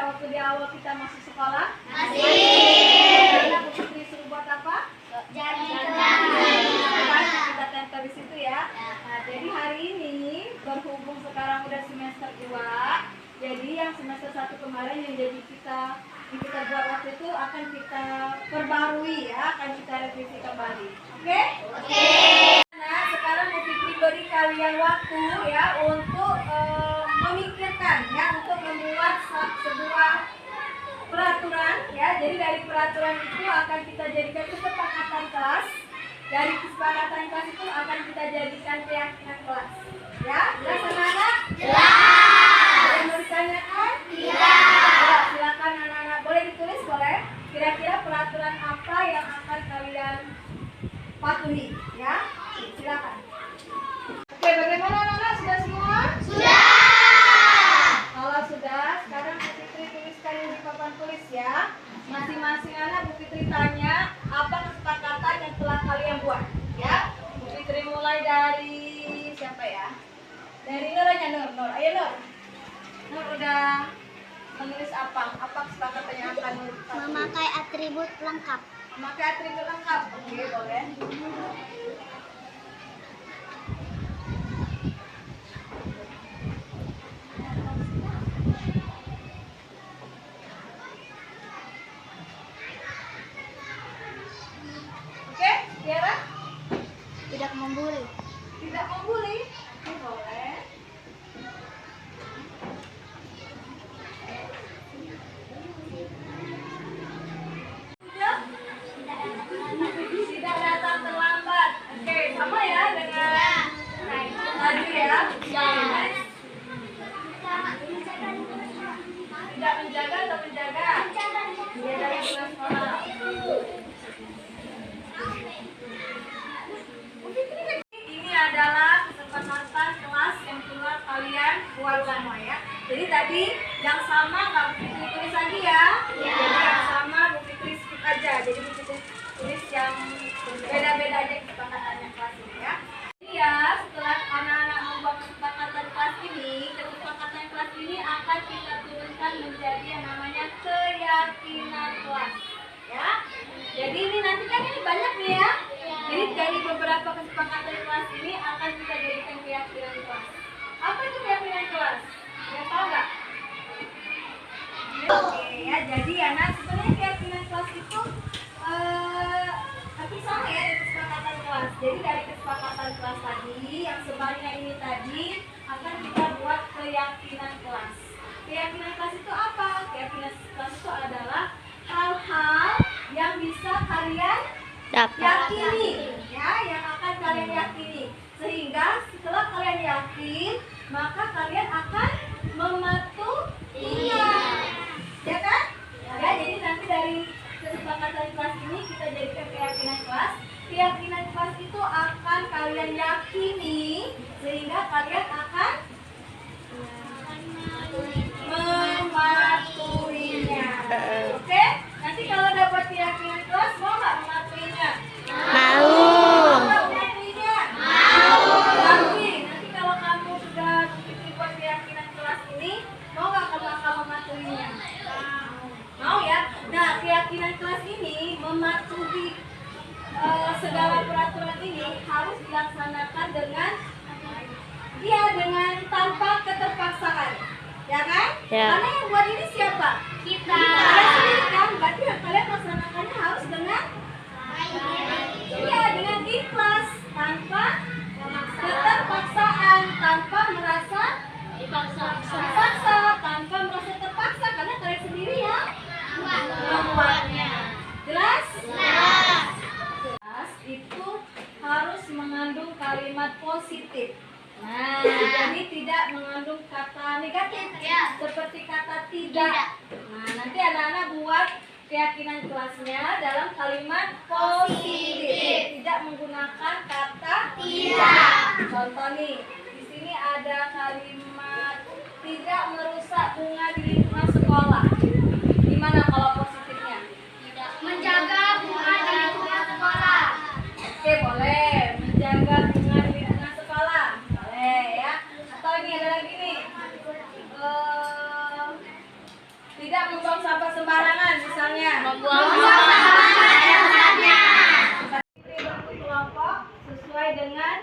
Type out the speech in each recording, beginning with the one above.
waktu di awal kita masuk sekolah? Masih. Karena Bu Fitri suruh buat apa? Jalan. Kita tempel di situ ya. Nah, jadi hari ini berhubung sekarang udah semester 2, jadi yang semester 1 kemarin yang jadi kita buat waktu itu akan kita perbarui ya, akan kita revisi kembali. Oke? Oke. Nah, sekarang Bu Fitri beri kalian waktu ya untuk memikirkan ya, untuk membuat sebuah peraturan ya. Jadi dari peraturan itu akan kita jadikan kesepakatan kelas. Dari kesepakatan kelas itu akan kita jadikan keyakinan kelas. Ya, jelas anak-anak? Jelas. Ada yang mau ditanyakan? Tidak. Ya, silakan anak-anak, boleh ditulis boleh. Kira-kira peraturan apa yang akan kalian patuhi? Ya, silakan. Oke, bagaimana anak-anak? Sudah semua? Sudah. Kalau sudah, sekarang Bu Fitri tuliskan di papan tulis ya. Masing-masing anak Bu Fitri tanya apa kesepakatan yang telah kalian buat ya. Bu Fitri mulai dari siapa ya? Dari Nur aja, Nur. Ayo Nur. Nur udah menulis apa? Apa kesepakatan yang akan Nur patuhi? Memakai atribut lengkap. Memakai atribut lengkap. Oke, boleh. Oke, Tiara? Tidak membuli. Tidak membuli. Oke, boleh. Tidak datang terlambat. Oke, sama ya dengan tadi ya. Tidak menjaga atau menjaga? Dia dari kelas sekolah. Ini adalah kesepakatan kelas yang telah kalian buat semua ya. Jadi tadi yang sama nggak Bu Fitri tulis lagi ya. Jadi yang sama Bu Fitri skip aja. Jadi Bu Fitri tulis yang beda-beda aja kesepakatannya kelas ini ya. Jadi ya, setelah anak-anak membuat kesepakatan kelas ini, kesepakatan kelas ini akan kita turunkan menjadi yang namanya keyakinan kelas ya. Jadi ini nanti kan ini banyak nih ya. Jadi dari beberapa kesepakatan kelas ini akan kita jadikan keyakinan kelas. Apa itu keyakinan kelas? Ya, tahu nggak? Oke ya, jadi anak sebenarnya keyakinan kelas itu hampir sama ya dari kesepakatan kelas. Jadi dari kesepakatan kelas tadi yang sebanyak ini tadi akan kita buat keyakinan kelas. Keyakinan kelas itu apa? Keyakinan kelas itu adalah hal-hal yang bisa kalian yakini ya, yang akan kalian yakini, sehingga setelah kalian yakin maka kalian akan mematuhinya ya kan ya. Jadi nanti dari kesepakatan kelas ini kita jadikan keyakinan kelas. Keyakinan kelas itu akan kalian yakini sehingga kalian akan mematuhinya. Oke, nanti kalau dapat keyakinan kelas mau nggak mematuhinya? Mau. Mau mematuhinya? Mau. Tapi nanti kalau kamu sudah buat keyakinan kelas ini, mau nggak kamu akan mematuhinya? Mau ya. Nah, keyakinan kelas ini mematuhi segala peraturan ini harus dilaksanakan dengan tanpa keterpaksaan. Ya kan? Ya. Karena yang buat ini siapa? Kita. Kalian sendiri kan? Berarti kalian laksanakannya harus dengan dengan ikhlas, tanpa keterpaksaan, tanpa merasa dipaksa, tanpa merasa terpaksa karena kalian sendiri yang membuatnya. Jelas? Jelas. Jelas itu harus mengandung kalimat positif. Nah, jadi tidak mengandung kata negatif seperti kata tidak. Nah, nanti anak-anak buat keyakinan kelasnya dalam kalimat positif, tidak menggunakan kata tidak. Contoh nih, di sini ada kalimat tidak merusak bunga di lingkungan sekolah. Gimana kalau positifnya? Menjaga bunga di lingkungan sekolah. Oke, boleh. Menjaga bunga di lingkungan sekolah. Boleh ya. Atau ini ada lagi nih. Tidak tidak membuang sampah sembarangan, misalnya Membuang sampah pada tempatnya. Kelompok sesuai dengan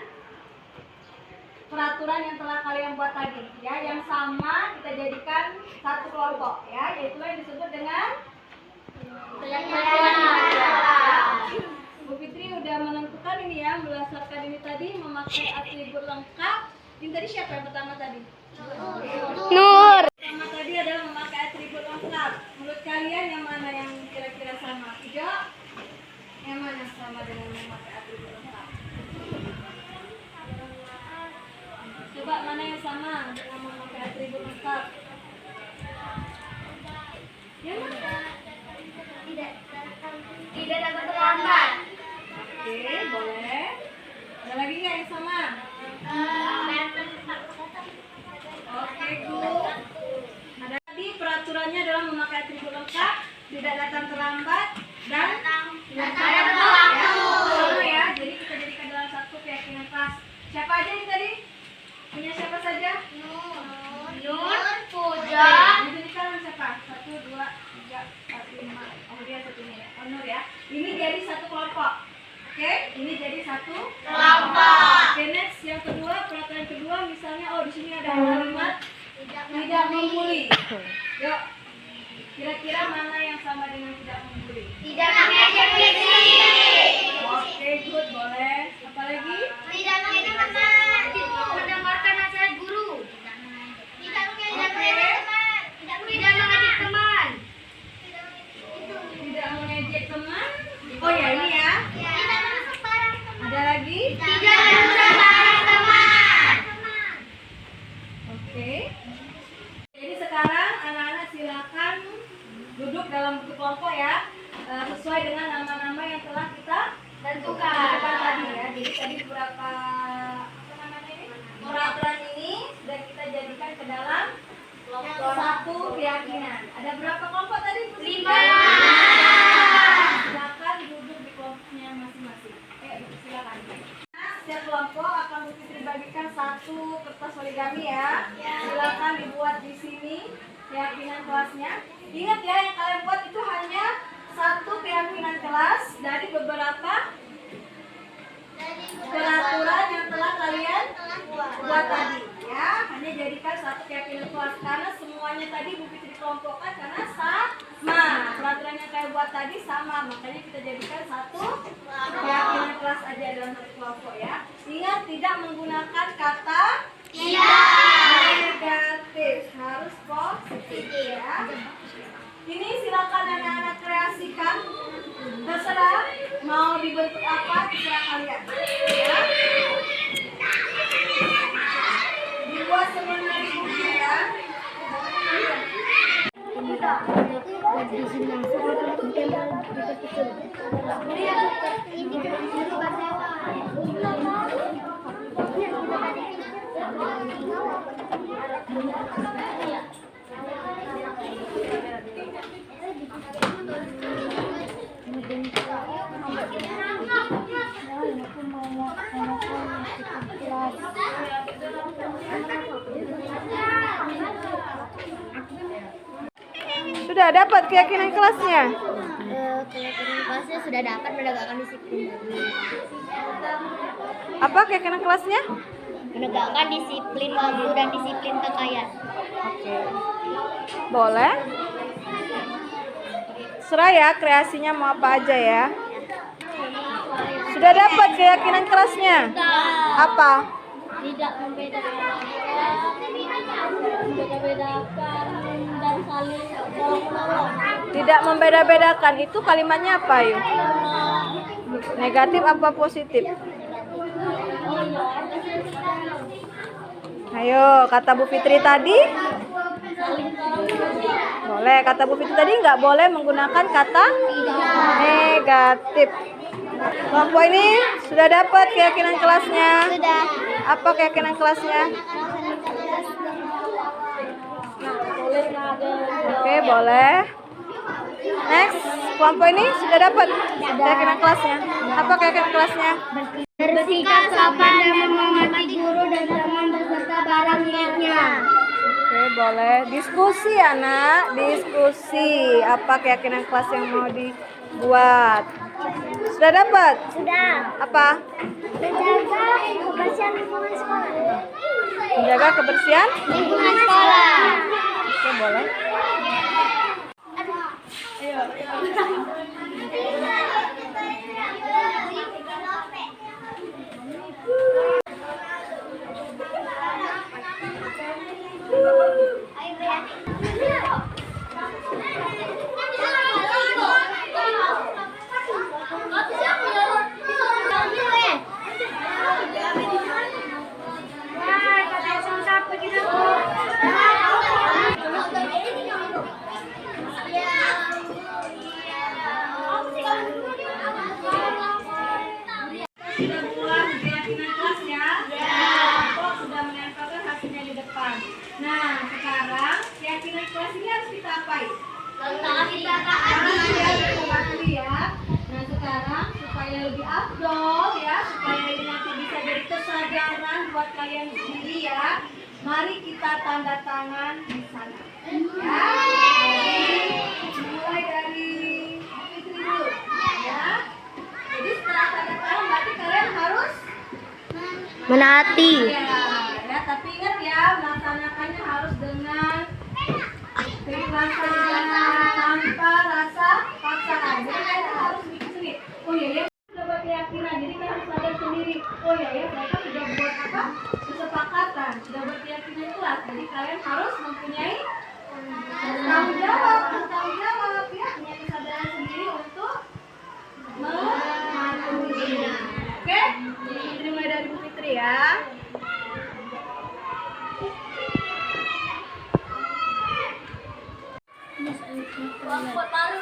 peraturan yang telah kalian buat tadi, ya, yang sama kita jadikan satu kelompok, ya, yaitu yang disebut dengan Bu Fitri udah menentukan ini ya, berdasarkan ini tadi memakai atribut lengkap. Ini tadi siapa yang pertama tadi? Nur. Pertama tadi adalah memakai atribut lengkap. Menurut kalian yang mana yang kira-kira sama? Tidak? Yang mana sama dengan memakai atribut lengkap? Coba mana yang sama dengan memakai atribut lengkap? Yang mana? Tidak dapat terlambat. Oke, boleh. Ada lagi nggak yang sama? Oke, good. Ada tadi peraturannya adalah memakai atribut lengkap, tidak datang terlambat, dan Datang tepat waktu. sama ya. Jadi kita jadikan dalam satu keyakinan kelas. Siapa aja ini tadi? Punya siapa saja? Nur, Puja. Ini sekarang siapa? 1, 2, 3, 4, 5. Oh dia satu ini ya. Oh, Nur ya. Ini jadi satu kelompok. Oke, ini jadi satu Kelompok. Oke, next yang kedua, peraturan kedua misalnya, oh di sini ada kalimat tidak membuli. Yuk, kira-kira mana yang sama dengan tidak membuli? Tidak mengejek diri. Oke, good, boleh. Apalagi? Tidak mengejek teman. Mendengarkan nasihat guru. Tidak mengejek teman. Tidak mengejek teman. Tidak mengejek teman. Oh ya, ini ya. Tidak menusuk barang teman. Ada lagi? Tidak menusuk barang teman. Oke. Jadi sekarang anak-anak silakan duduk dalam kelompok ya, sesuai dengan nama-nama yang telah kita tentukan tadi ya. Jadi tadi beberapa apa namanya ini? Peraturan ini sudah kita jadikan ke dalam satu keyakinan. Ada berapa kelompok tadi? 5. Silakan duduk di kelompoknya masing-masing. Silakan. Setiap kelompok akan Bu Fitri bagikan satu kertas origami ya. Silakan dibuat di sini keyakinan kelasnya. Ingat ya, yang kalian buat itu hanya satu keyakinan kelas dari beberapa peraturan yang telah kalian buat tadi ya. Hanya jadikan satu keyakinan kelas karena semuanya tadi Bu Fitri kelompokkan karena sama. Peraturan yang kalian buat tadi sama, makanya kita jadikan satu keyakinan kelas aja dalam satu kelompok ya. Ingat tidak menggunakan kata negatif, harus positif ya. Ini silakan anak-anak kreasikan, terserah mau dibentuk apa terserah kalian ya. Dibuat sebenarnya mungkin ya. Sudah dapat keyakinan kelasnya? Keyakinan kelasnya sudah dapat menegakkan disiplin. Apa keyakinan kelasnya? Menegakkan disiplin waktu dan disiplin kekayaan. Oke. Boleh? Serah ya kreasinya mau apa aja ya. Sudah dapat keyakinan kelasnya? Apa? Tidak membedakan dan saling tolong-menolong. Tidak membeda-bedakan, itu kalimatnya apa yuk? Negatif apa positif? Ayo, kata Bu Fitri tadi? Boleh, kata Bu Fitri tadi nggak boleh menggunakan kata negatif. Kelompok ini sudah dapat keyakinan kelasnya? Sudah. Apa keyakinan kelasnya? Oke, boleh. Next, kelompok ini sudah dapat keyakinan kelasnya. Apa keyakinan kelasnya? Bersikap sopan dan menghormati guru dan teman beserta barang miliknya. Oke, boleh. Diskusi anak, diskusi. Apa keyakinan kelas yang mau dibuat? Sudah dapat? Sudah. Apa? Menjaga kebersihan lingkungan sekolah. Menjaga kebersihan? Lingkungan sekolah. Oke, boleh. Sudah buat keyakinan kelas ya? Kok sudah menempelkan hasilnya di depan. Nah, sekarang keyakinan kelas ini harus kita apain? Kita taati ya. Nah, sekarang supaya lebih afdol ya, supaya ini nanti bisa jadi kesadaran buat kalian sendiri ya. Mari kita tanda tangan di sana. Ya. Jadi, mulai dari Fitri dulu. Ya. Jadi setelah tanda tangan berarti kalian harus Menaati. ya, tapi ingat ya, melaksanakannya harus dengan keikhlasan tanpa rasa paksaan. Jadi kalian harus bikin sendiri. Oh iya ya, sudah buat keyakinan. Jadi kalian harus sadar sendiri. Oh iya ya, mereka sudah buat apa? Kesepakatan. Sudah buat keyakinan kelas. Jadi kalian harus mempunyai tanggung jawab ya, punya kesadaran sendiri untuk mematuhi. Oke? Jadi mulai dari Bu Fitri ya. Buat baru,